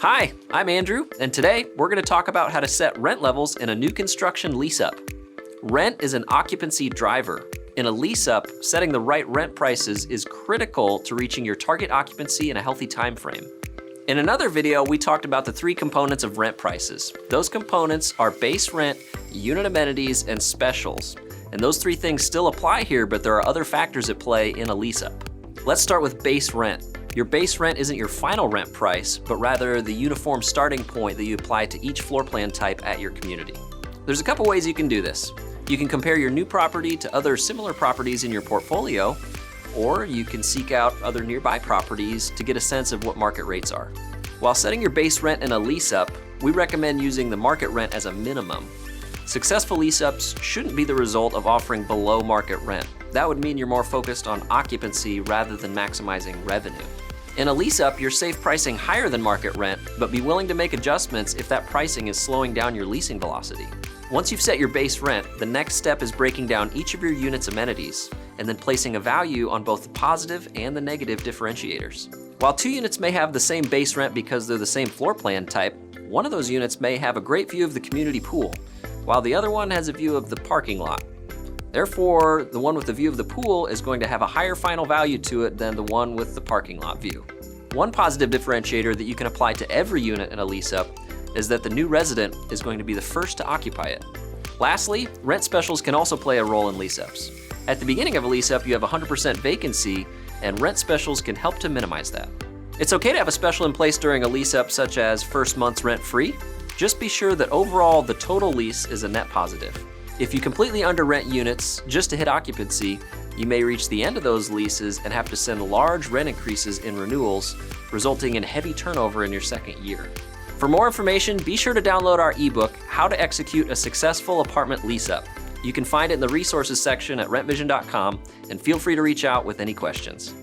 Hi, I'm Andrew, and today we're going to talk about how to set rent levels in a new construction lease-up. Rent is an occupancy driver. In a lease-up, setting the right rent prices is critical to reaching your target occupancy in a healthy time frame. In another video, we talked about the three components of rent prices. Those components are base rent, unit amenities, and specials. And those three things still apply here, but there are other factors at play in a lease-up. Let's start with base rent. Your base rent isn't your final rent price, but rather the uniform starting point that you apply to each floor plan type at your community. There's a couple ways you can do this. You can compare your new property to other similar properties in your portfolio, or you can seek out other nearby properties to get a sense of what market rates are. While setting your base rent in a lease-up, we recommend using the market rent as a minimum. Successful lease-ups shouldn't be the result of offering below market rent. That would mean you're more focused on occupancy rather than maximizing revenue. In a lease-up, you're safe pricing higher than market rent, but be willing to make adjustments if that pricing is slowing down your leasing velocity. Once you've set your base rent, the next step is breaking down each of your unit's amenities, and then placing a value on both the positive and the negative differentiators. While two units may have the same base rent because they're the same floor plan type, one of those units may have a great view of the community pool, while the other one has a view of the parking lot. Therefore, the one with the view of the pool is going to have a higher final value to it than the one with the parking lot view. One positive differentiator that you can apply to every unit in a lease-up is that the new resident is going to be the first to occupy it. Lastly, rent specials can also play a role in lease-ups. At the beginning of a lease-up, you have 100% vacancy, and rent specials can help to minimize that. It's okay to have a special in place during a lease-up, such as first month's rent free. Just be sure that overall the total lease is a net positive. If you completely under-rent units just to hit occupancy, you may reach the end of those leases and have to send large rent increases in renewals, resulting in heavy turnover in your second year. For more information, be sure to download our ebook, How to Execute a Successful Apartment Lease-Up. You can find it in the resources section at rentvision.com, and feel free to reach out with any questions.